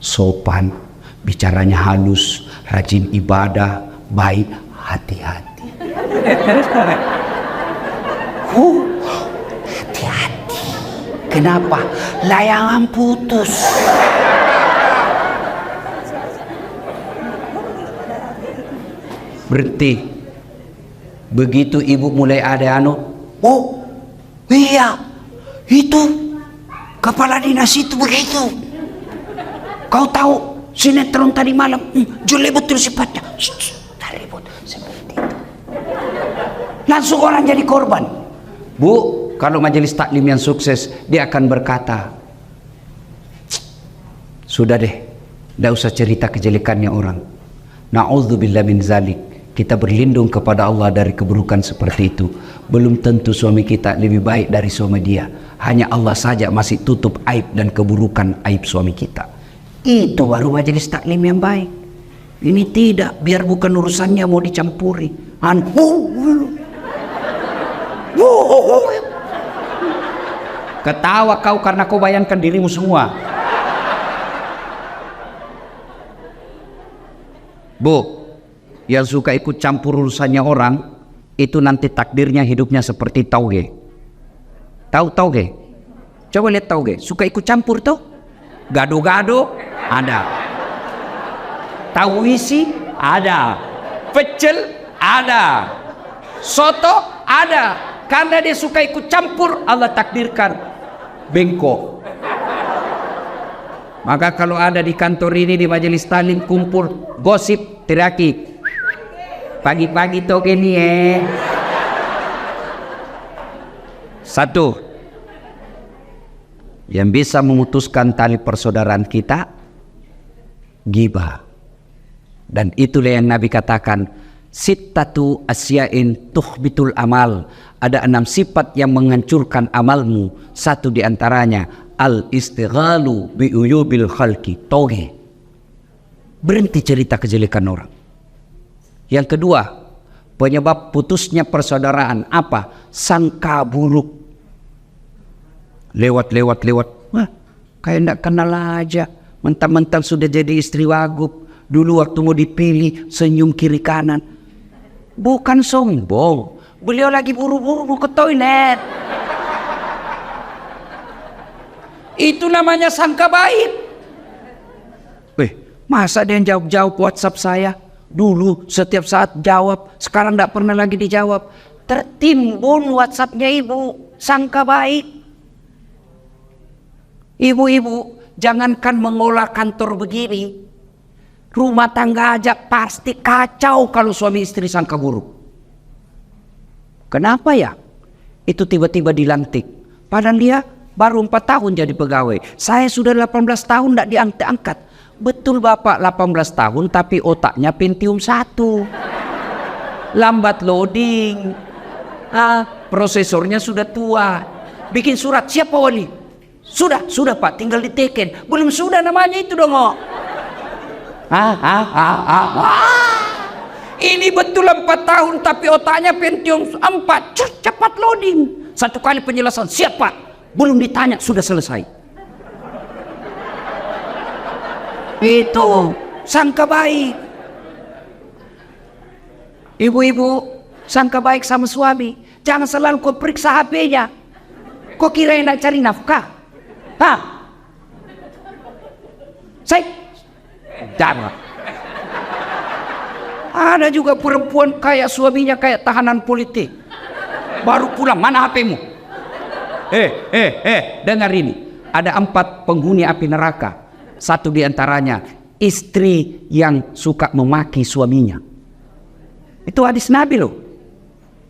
sopan, bicaranya halus, rajin ibadah, baik, hati-hati. Terus korek. Hati-hati. Kenapa? Layangan putus. Berhenti. Begitu ibu mulai ada oh iya, itu kepala dinas itu begitu. Kau tahu sinetron tadi malam, jelek betul sifatnya. Tak ribut seperti itu. Langsung orang jadi korban. Bu, kalau majelis taklim yang sukses, dia akan berkata, sudah deh, tidak usah cerita kejelekannya orang. Na'udzubillah min zalik. Kita berlindung kepada Allah dari keburukan seperti itu. Belum tentu suami kita lebih baik dari suami dia. Hanya Allah saja masih tutup aib dan keburukan aib suami kita. Itu baru majelis taklim yang baik. Ini tidak, biar bukan urusannya mau dicampuri. Ketawa kau karena kau bayangkan dirimu semua. Bu, yang suka ikut campur urusannya orang, itu nanti takdirnya hidupnya seperti tauge. Tahu tauge? Coba lihat tauge, suka ikut campur tuh. Gado-gado ada. Tahu isi ada. Pecel ada. Soto ada. Karena dia suka ikut campur, Allah takdirkan bengkok. Maka kalau ada di kantor ini, di majelis taklim kumpul gosip, teriaki, pagi-pagi toge nih Satu, yang bisa memutuskan tali persaudaraan kita, ghibah. Dan itulah yang Nabi katakan, sittatu asya'in tuhbitul amal. Ada 6 sifat yang menghancurkan amalmu. Satu diantaranya, al-istighalu bi'uyubil khalqi, toge. Berhenti cerita kejelekan orang. Yang kedua, penyebab putusnya persaudaraan apa? Sangka buruk. Lewat. Wah, kayak ndak kenal aja. Mentang-mentang sudah jadi istri wagub. Dulu waktu mau dipilih, senyum kiri kanan. Bukan sombong. Beliau lagi buru-buru mau ke toilet. Itu namanya sangka baik. Masa dia jawab WhatsApp saya? Dulu setiap saat jawab, sekarang tidak pernah lagi dijawab. Tertimbun WhatsAppnya ibu, sangka baik. Ibu-ibu, jangankan mengolah kantor begini, rumah tangga aja pasti kacau kalau suami istri sangka buruk. Kenapa ya? Itu tiba-tiba dilantik. Padahal dia baru 4 tahun jadi pegawai. Saya sudah 18 tahun tidak diangkat-angkat. Betul Bapak, 18 tahun tapi otaknya Pentium 1. Lambat loading. Prosesornya sudah tua. Bikin surat, siapa wali? Sudah Pak, tinggal diteken. Belum sudah namanya itu dong. Ini betul 4 tahun tapi otaknya Pentium 4. Cepat loading. 1 kali penjelasan, siap Pak. Belum ditanya, sudah selesai. Itu sangka baik. Ibu-ibu, sangka baik sama suami. Jangan selalu kau periksa HP-nya. Kau kira yang nak cari nafkah? Jangan. Ada juga perempuan kayak suaminya kayak tahanan politik. Baru pulang, mana HP-mu? Dengar ini. Ada 4 penghuni api neraka. Satu diantaranya istri yang suka memaki suaminya. Itu hadis Nabi loh.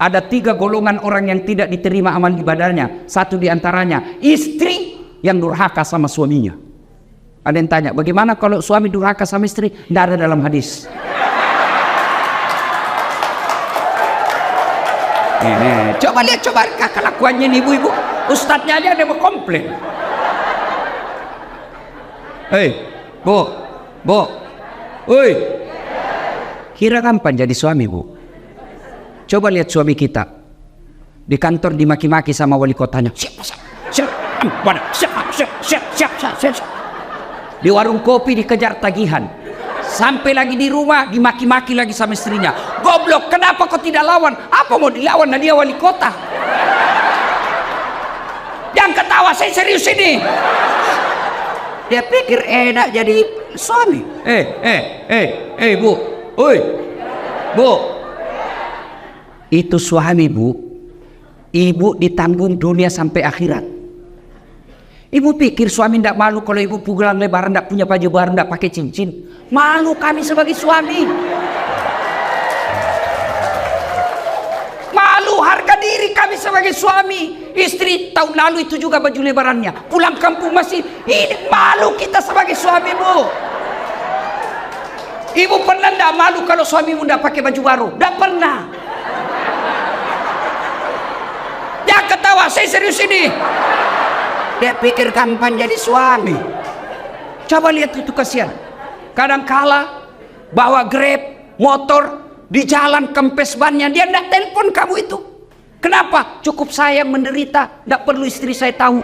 Ada 3 golongan orang yang tidak diterima amal ibadahnya. Satu diantaranya istri yang durhaka sama suaminya. Ada yang tanya, bagaimana kalau suami durhaka sama istri? Tidak ada dalam hadis. Coba lihat kelakuannya nih ibu-ibu. Ustadznya aja ada komplain. Bu, kira kapan jadi suami bu? Coba lihat suami kita di kantor dimaki-maki sama wali kotanya. Siapa? Di warung kopi dikejar tagihan. Sampai lagi di rumah dimaki-maki lagi sama istrinya. Goblok, kenapa kau tidak lawan? Apa mau dilawan? Nah, dia wali kota. Jangan ketawa, saya serius ini. Dia pikir enak jadi suami. Bu. Oi. Bu. Itu suami, Bu. Ibu ditanggung dunia sampai akhirat. Ibu pikir suami tidak malu kalau ibu pulang lebaran tidak punya baju baru, tidak pakai cincin? Malu kami sebagai suami. Malu harga diri kami sebagai suami. Istri tahun lalu itu juga baju lebarannya. Pulang kampung masih ini, malu kita sebagai suami, Bu. Ibu pernah tidak malu kalau suamimu tidak pakai baju baru? Tidak pernah. Jangan ketawa, saya serius ini. Dia pikir gampang jadi suami. Coba lihat itu, kasihan. Kadang-kala bawa Grab, motor, di jalan kempes bannya, dia tidak telepon kamu itu. Kenapa? Cukup saya yang menderita, tidak perlu istri saya tahu.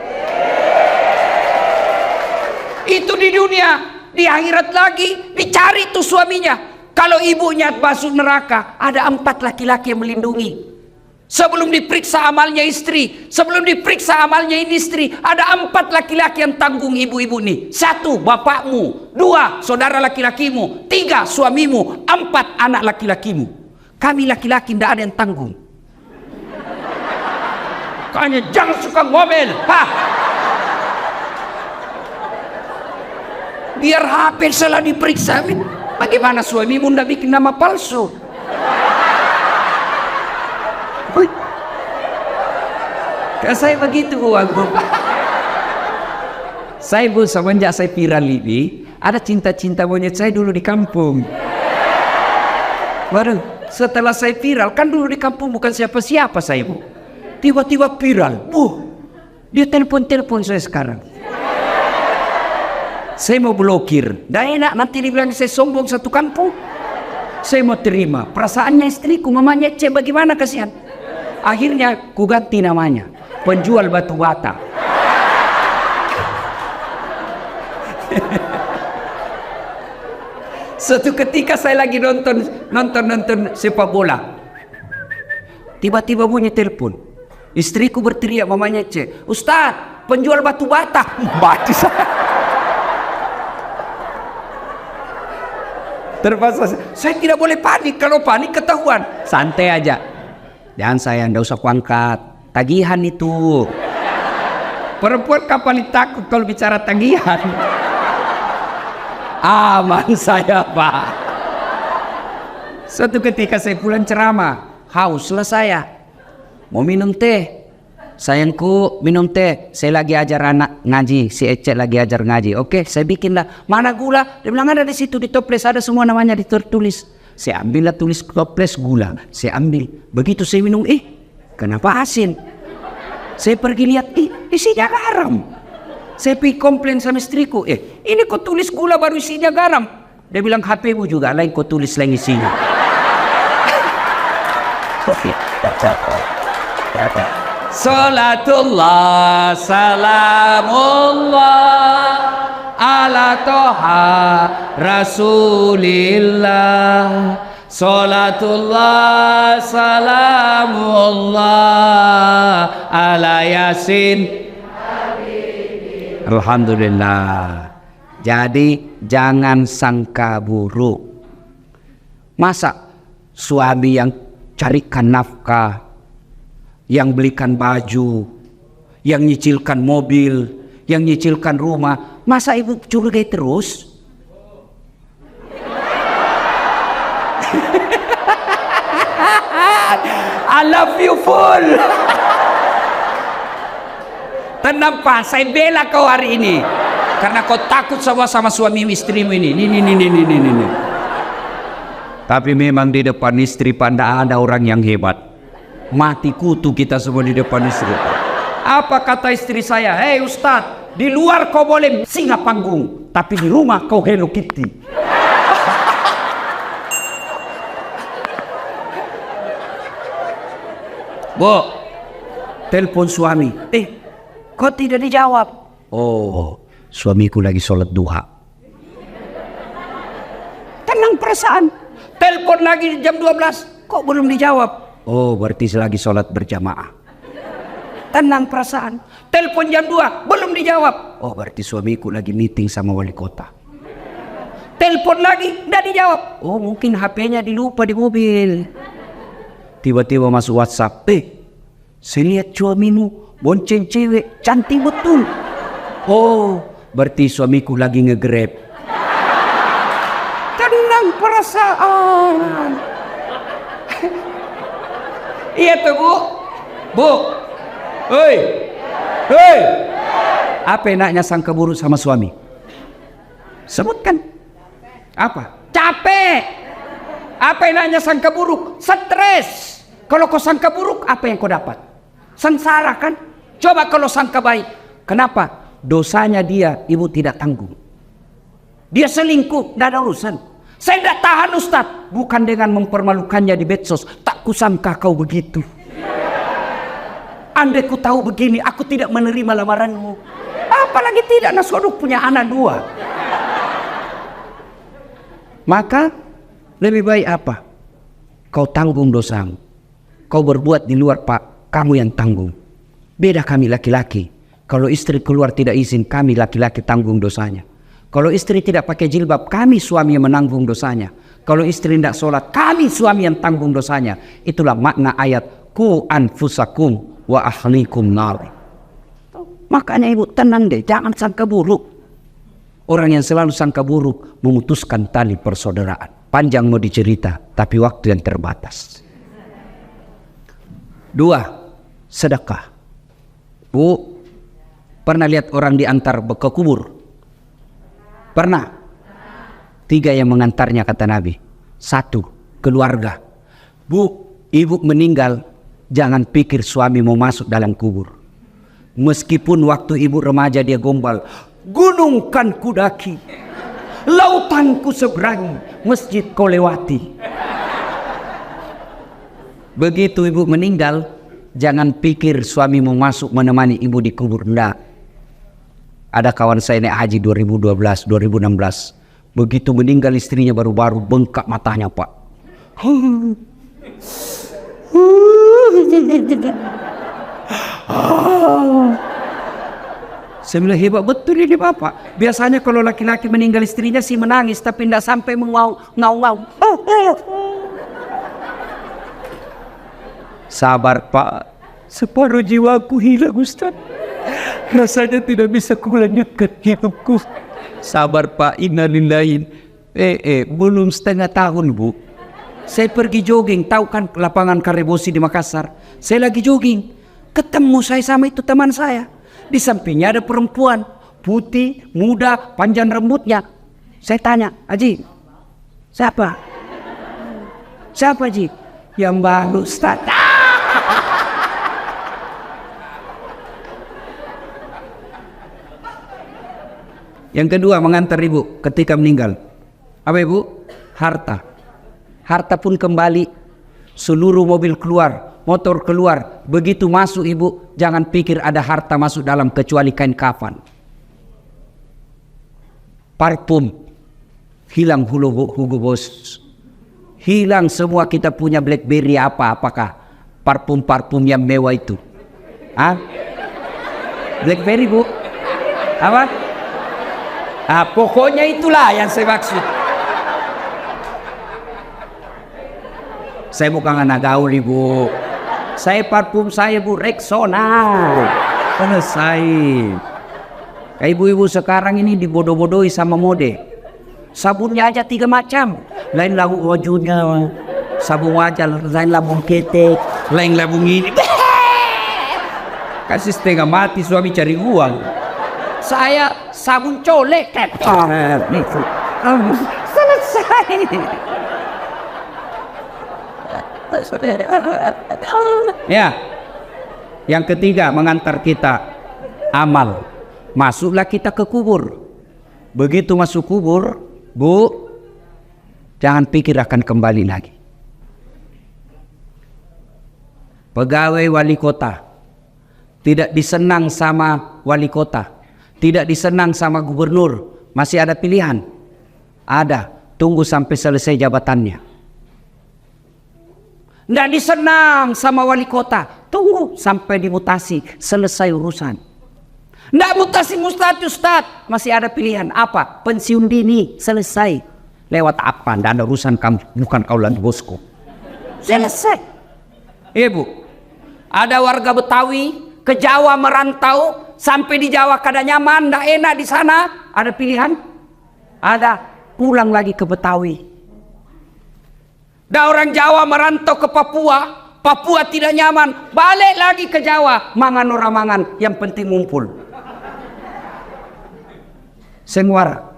Itu di dunia. Di akhirat lagi dicari tuh suaminya. Kalau ibunya masuk neraka, ada 4 laki-laki yang melindungi. Sebelum diperiksa amalnya istri, sebelum diperiksa amalnya ini istri, ada 4 laki-laki yang tanggung ibu-ibu nih. 1, bapakmu. 2, saudara laki-lakimu. 3, suamimu. 4, anak laki-lakimu. Kami laki-laki tidak ada yang tanggung. Makanya jangan suka ngomel. Biar HP salah diperiksa. Bagaimana suamimu tidak bikin nama palsu? Saya begitu, Bu. Saya, Bu, semenjak saya viral ini, ada cinta-cinta monyet saya dulu di kampung. Baru setelah saya viral, kan dulu di kampung bukan siapa-siapa saya, Bu. Tiba-tiba viral, Bu. Dia telepon saya sekarang. Saya mau blokir. Dah enak, nanti dibilang saya sombong satu kampung. Saya mau terima. Perasaannya istriku, mamanya cek bagaimana, kasihan. Akhirnya ku ganti namanya. Penjual batu bata. Suatu ketika saya lagi nonton sepak bola. Tiba-tiba bunyi telepon. Istriku berteriak, mamanya cek, "Ustaz, penjual batu bata." Mati saya. Terpaksa saya tidak boleh panik. Kalau panik ketahuan. Santai aja. Jangan sayang, tidak usah kuangkat. Tagihan itu. Perempuan kapan takut kalau bicara tagihan? Aman saya, Pak. Suatu ketika saya pulang ceramah, hauslah saya. Mau minum teh. Sayangku, minum teh. Saya lagi ajar anak ngaji. Si Ecek lagi ajar ngaji. Oke, saya bikinlah. Mana gula? Dia bilang ada di situ, di toples ada semua namanya ditulis. Saya ambillah tulis toples gula. Saya ambil. Begitu saya minum, kenapa asin? Saya pergi lihat, isinya garam. Saya pergi komplain sama istriku, ini kau tulis gula baru isinya garam. Dia bilang, HP-mu juga lain kau tulis lain isinya. Salatullah, salamullah ala toha rasulillah. Salatullah, salamullah ala yasin. Alhamdulillah. Jadi jangan sangka buruk. Masa suami yang carikan nafkah, yang belikan baju, yang nyicilkan mobil, yang nyicilkan rumah, masa ibu curigai terus? I love you full. Tenang, Pak, saya bela kau hari ini karena kau takut sama suami istrimu ini. Ini. Tapi memang di depan istri Pak ada orang yang hebat. Mati kutu kita semua di depan istri. Apa kata istri saya? Hei Ustadz, di luar kau boleh singa panggung, tapi di rumah kau Hello Kitty. Bu, telepon suami. Kok tidak dijawab? Oh, suamiku lagi sholat duha. tenang perasaan. Telepon lagi jam 12, kok belum dijawab? Oh, berarti lagi sholat berjamaah. Tenang perasaan. Telepon jam 2, belum dijawab. Oh, berarti suamiku lagi meeting sama wali kota. Telepon lagi, tidak dijawab. Oh, mungkin HP-nya dilupa di mobil. Tiba-tiba masuk WhatsApp. Saya lihat suamimu bonceng cewek, cantik betul. Oh, berarti suamiku lagi nge-Grab. Tenang perasaan. Iya tuh, Bu. Bu. Hei. Hei. Apa enaknya sangka buruk sama suami? Sebutkan. Apa? Capek. Apa enaknya sangka buruk? Stres. Kalau kau sangka buruk, apa yang kau dapat? Sengsara kan? Coba kalau sangka baik. Kenapa? Dosanya dia, ibu tidak tanggung. Dia selingkuh, tidak ada urusan. Saya tidak tahan Ustaz. Bukan dengan mempermalukannya di medsos. Tak kusangka kau begitu. Andai ku tahu begini, aku tidak menerima lamaranmu. Apalagi tidak, Nasoduk punya anak 2. Maka lebih baik apa? Kau tanggung dosamu. Kau berbuat di luar Pak, kamu yang tanggung. Beda kami laki-laki. Kalau istri keluar tidak izin, kami laki-laki tanggung dosanya. Kalau istri tidak pakai jilbab, kami suami yang menanggung dosanya. Kalau istri tidak sholat, kami suami yang tanggung dosanya. Itulah makna ayat ku anfusakum wa ahlikum nar. Makanya ibu tenang deh, jangan sangka buruk. Orang yang selalu sangka buruk memutuskan tali persaudaraan. Panjang mau dicerita, tapi waktu yang terbatas. 2. Sedekah. Bu, pernah lihat orang diantar ke kubur? Pernah? 3 yang mengantarnya kata Nabi. 1, keluarga. Bu, ibu meninggal, jangan pikir suami mau masuk dalam kubur. Meskipun waktu ibu remaja dia gombal, gunung kan kudaki, lautan ku seberangi, masjid kau lewati. Begitu ibu meninggal, jangan pikir suami mau masuk menemani ibu di kubur. Enggak. Ada kawan saya naik haji 2012, 2016. Begitu meninggal istrinya baru-baru bengkak matanya Pak. Saya bilang hebat betul ini Bapak. Biasanya kalau laki-laki meninggal istrinya sih menangis, tapi tidak sampai mengau-ngau. Sabar Pak, separuh jiwaku hilang Ustaz. Rasanya tidak bisa kulanjutkan hidupku. Sabar Pak, innalillahi. Belum setengah tahun Bu. Saya pergi jogging, tahu kan lapangan Karebosi di Makassar. Saya lagi jogging, ketemu saya sama itu teman saya. Di sampingnya ada perempuan, putih, muda, panjang rambutnya. Saya tanya, Haji, siapa? Siapa Haji? Yang baru Ustaz. Yang kedua, mengantar ibu ketika meninggal. Apa ibu? Harta. Harta pun kembali. Seluruh mobil keluar, motor keluar. Begitu masuk ibu, jangan pikir ada harta masuk dalam kecuali kain kafan. Parfum hilang, Hugo Boss. Hilang semua kita punya BlackBerry apakah parfum yang mewah itu? BlackBerry Bu? Apa? Pokoknya itulah yang saya maksud. Saya bukan anak gaul Ibu. Saya parfum saya Bu Rexona. Selesai. Ibu-ibu sekarang ini dibodoh-bodohi sama mode. Sabunnya aja 3 macam. Lain labu wajahnya, sabun wajah, lain labung ketek, lain labung ini. Kasih setengah mati suami cari uang. Saya sabun colek. Selesai. Ya, yang ketiga mengantar kita amal. Masuklah kita ke kubur. Begitu masuk kubur, Bu, jangan pikir akan kembali lagi. Pegawai wali kota tidak disenang sama wali kota, tidak disenang sama gubernur. Masih ada pilihan? Ada. tunggu sampai selesai jabatannya. Nggak disenang sama wali kota, tunggu sampai dimutasi, selesai urusan. Nggak mutasi Ustaz, masih ada pilihan apa? Pensiun dini, selesai. Lewat apa? Nggak ada urusan kamu, bukan kau lagi bosku. Selesai. Ibu, ada warga Betawi ke Jawa merantau, sampai di Jawa kada nyaman, nggak enak di sana. Ada pilihan? Ada, pulang lagi ke Betawi. Da orang Jawa merantau ke Papua, Papua tidak nyaman, balik lagi ke Jawa, mangan orang mangan, yang penting ngumpul. Senguara.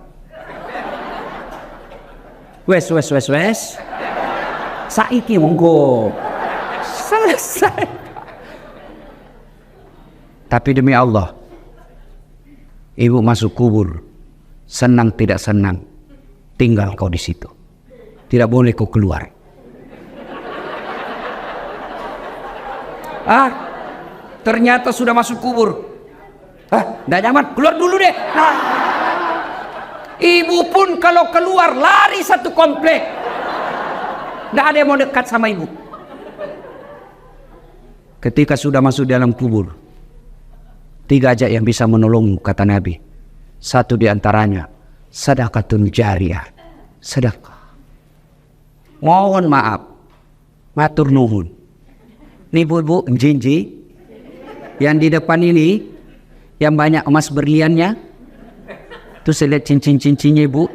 Wes. Saiki monggo. Selesai. Tapi demi Allah, ibu masuk kubur, senang tidak senang, tinggal kau di situ. Tidak boleh kau keluar. Ternyata sudah masuk kubur. Nggak nyaman, keluar dulu deh. Ibu pun kalau keluar lari satu komplek. Nggak ada yang mau dekat sama ibu. Ketika sudah masuk dalam kubur, 3 aja yang bisa menolongmu, kata Nabi. 1 diantaranya, sedekatun jariyah, sedekah. Mohon maaf, matur nuhun. Nih bu, jinji, yang di depan ini, yang banyak emas berliannya, tuh saya lihat cincin-cincinnya ibu.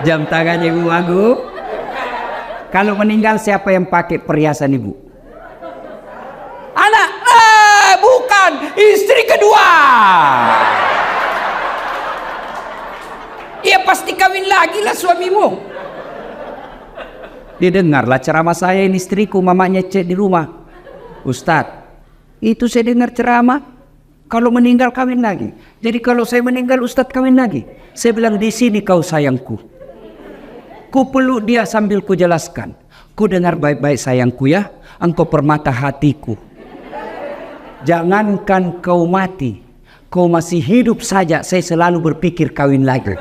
Jam tangannya ibu Agu. Kalau meninggal siapa yang pakai perhiasan ibu? Anak, bukan, istri kedua. Ya pasti kawin lagi lah suamimu. Didengarlah ceramah saya, ini istriku, mamanya cek di rumah. Ustadz, itu saya dengar ceramah, kalau meninggal kawin lagi. Jadi kalau saya meninggal Ustadz kawin lagi. Saya bilang, di sini kau sayangku. Ku peluk dia sambil ku jelaskan. Ku dengar baik-baik sayangku ya, engkau permata hatiku. Jangankan kau mati, kau masih hidup saja saya selalu berpikir kawin lagi.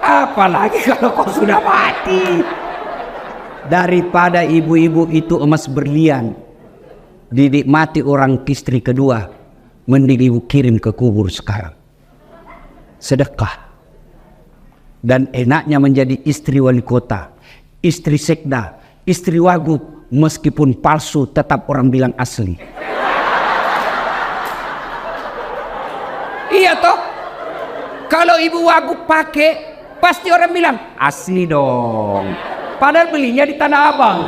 Apalagi kalau kau sudah mati. Daripada ibu-ibu itu emas berlian dinikmati orang istri kedua, mending ibu kirim ke kubur sekarang. Sedekah. Dan enaknya menjadi istri wali kota, istri sekda, istri wagub, meskipun palsu tetap orang bilang asli. Iya toh? Kalau ibu wagub pakai, pasti orang bilang asli dong. Padahal belinya di Tanah Abang.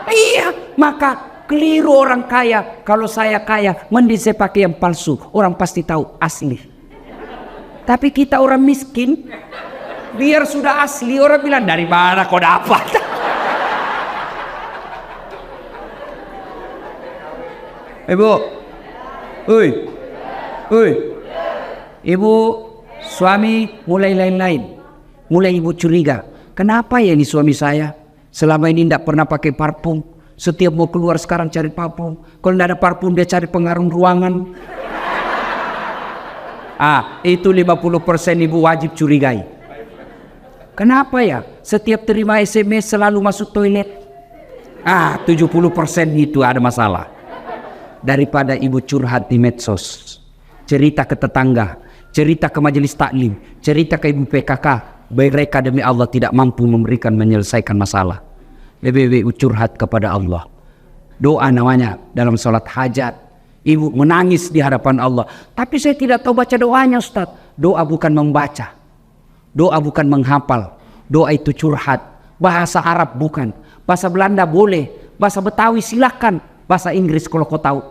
Iya, maka keliru orang kaya. Kalau saya kaya, mending saya pakai yang palsu. Orang pasti tahu asli. Tapi kita orang miskin, biar sudah asli orang bilang dari mana kau dapat? Ibu, ibu, suami mulai lain-lain, mulai ibu curiga. Kenapa ya ini suami saya selama ini tidak pernah pakai parfum? Setiap mau keluar sekarang cari parfum. Kalau tidak ada parfum dia cari pengaruh ruangan. Itu 50% ibu wajib curigai. Kenapa ya? Setiap terima SMS selalu masuk toilet. 70% itu ada masalah. Daripada ibu curhat di medsos, cerita ke tetangga, cerita ke majelis taklim, cerita ke ibu PKK, mereka demi Allah tidak mampu menyelesaikan masalah. Lebih curhat kepada Allah. Doa namanya dalam sholat hajat. Ibu menangis di hadapan Allah. Tapi saya tidak tahu baca doanya Ustaz. Doa bukan membaca. Doa bukan menghafal. Doa itu curhat. Bahasa Arab bukan. Bahasa Belanda boleh. Bahasa Betawi silakan. Bahasa Inggris kalau kau tahu.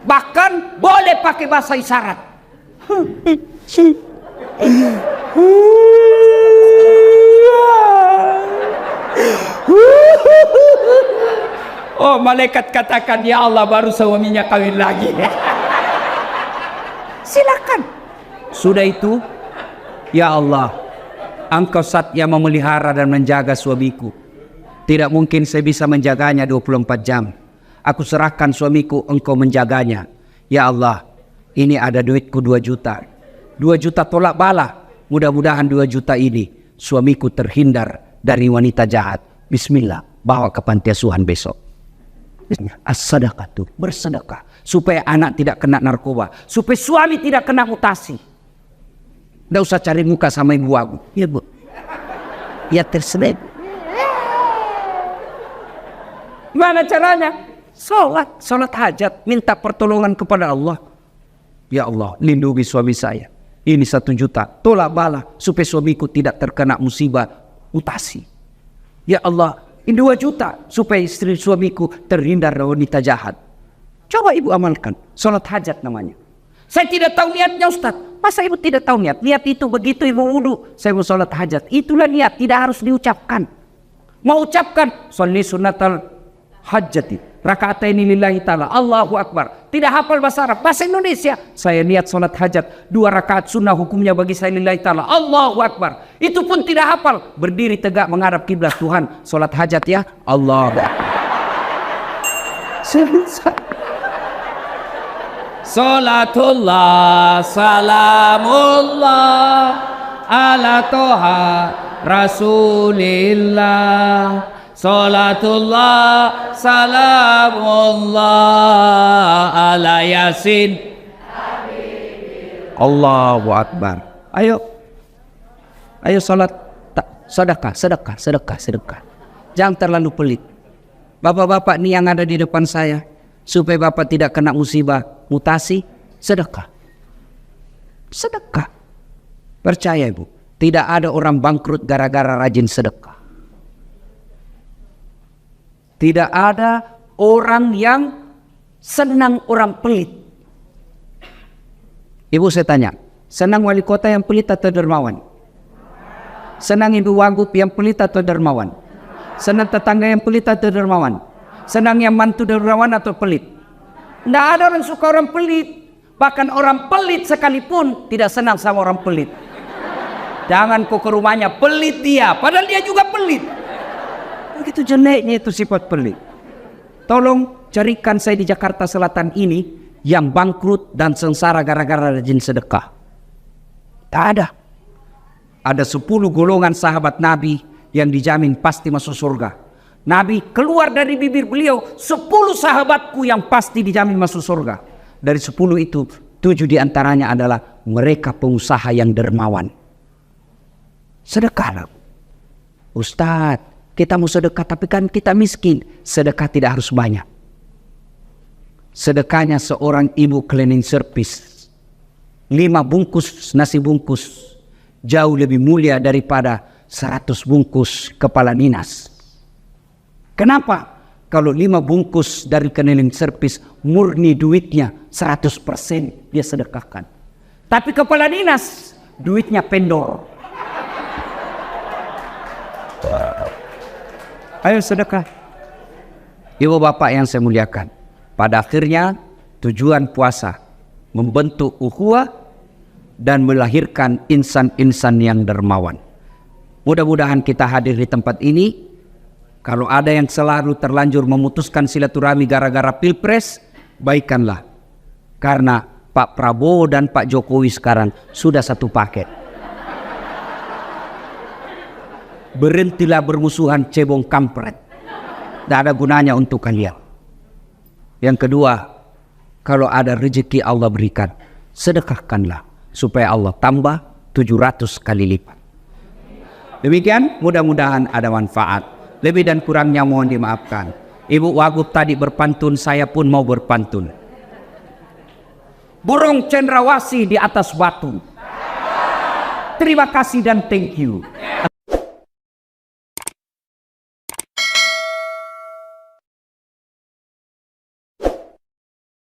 Bahkan boleh pakai bahasa isyarat. Oh, malaikat katakan, ya Allah baru suaminya kawin lagi. Silakan. Sudah itu, ya Allah, Engkau Zat yang memelihara dan menjaga suamiku. Tidak mungkin saya bisa menjaganya 24 jam. Aku serahkan suamiku, engkau menjaganya. Ya Allah, ini ada duitku 2 juta. 2 juta tolak bala. Mudah-mudahan 2 juta ini suamiku terhindar dari wanita jahat. Bismillah, bawa ke panti asuhan besok. As-sadaqah tuh, bersedekah. Supaya anak tidak kena narkoba. Supaya suami tidak kena mutasi. Tidak usah cari muka sama ibu aku. Ya bu. Ya terserah. Gimana caranya? Sholat hajat. Minta pertolongan kepada Allah. Ya Allah, lindungi suami saya. Ini 1 juta. Tolak bala. Supaya suamiku tidak terkena musibah mutasi. Ya Allah, ini 2 juta. Supaya istri suamiku terhindar dari wanita jahat. Coba ibu amalkan. Sholat hajat namanya. Saya tidak tahu niatnya Ustaz. Masa ibu tidak tahu niat? Niat itu begitu ibu wudu, saya mau sholat hajat. Itulah niat, tidak harus diucapkan. Mau ucapkan, sholli sunnatal hajati, raka'ataini lillahi ta'ala, Allahu Akbar. Tidak hafal bahasa Arab, bahasa Indonesia. Saya niat sholat hajat, 2 rakaat sunnah hukumnya bagi saya lillahi ta'ala, Allahu Akbar. Itu pun tidak hafal. Berdiri tegak menghadap kiblat. Tuhan, sholat hajat ya, Allahu Akbar. Selesai. Salatullah, salamullah, ala toha rasulillah. Salatullah, salamullah, ala yasin. Allahu Akbar. Ayo salat, sedekah. Jangan terlalu pelit. Bapak-bapak nih yang ada di depan saya, supaya bapak tidak kena musibah mutasi, sedekah. Percaya ibu, tidak ada orang bangkrut gara-gara rajin sedekah. Tidak ada orang yang senang orang pelit. Ibu saya tanya, senang wali kota yang pelit atau dermawan? Senang ibu wagub yang pelit atau dermawan? Senang tetangga yang pelit atau dermawan? Senang yang mantu dermawan atau pelit? Tidak ada orang suka orang pelit. Bahkan orang pelit sekalipun tidak senang sama orang pelit. Jangan kau ke rumahnya, pelit dia, padahal dia juga pelit. Begitu jeleknya itu sifat pelit. Tolong carikan saya di Jakarta Selatan ini yang bangkrut dan sengsara gara-gara rajin sedekah. Tak ada. Ada 10 golongan sahabat Nabi yang dijamin pasti masuk surga. Nabi keluar dari bibir beliau, 10 sahabatku yang pasti dijamin masuk surga. Dari 10 itu, 7 diantaranya adalah mereka pengusaha yang dermawan. Sedekahlah. Ustadz, kita mau sedekah tapi kan kita miskin. Sedekah tidak harus banyak. Sedekahnya seorang ibu cleaning service, 5 bungkus nasi bungkus, jauh lebih mulia daripada 100 bungkus kepala dinas. Kenapa? Kalau 5 bungkus dari cleaning service murni duitnya 100% dia sedekahkan. Tapi kepala dinas duitnya pendor. Ayo sedekah. Ibu bapak yang saya muliakan, pada akhirnya tujuan puasa membentuk ukhuwah dan melahirkan insan-insan yang dermawan. Mudah-mudahan kita hadir di tempat ini. Kalau ada yang selalu terlanjur memutuskan silaturahmi gara-gara pilpres, baikkanlah. Karena Pak Prabowo dan Pak Jokowi sekarang sudah satu paket. Berhentilah bermusuhan cebong kampret. Tidak ada gunanya untuk kalian. Yang kedua, kalau ada rezeki Allah berikan, sedekahkanlah supaya Allah tambah 700 kali lipat. Demikian, mudah-mudahan ada manfaat. Lebih dan kurangnya mohon dimaafkan. Ibu Wagub tadi berpantun, saya pun mau berpantun. Burung cendrawasih di atas batu. Terima kasih dan thank you.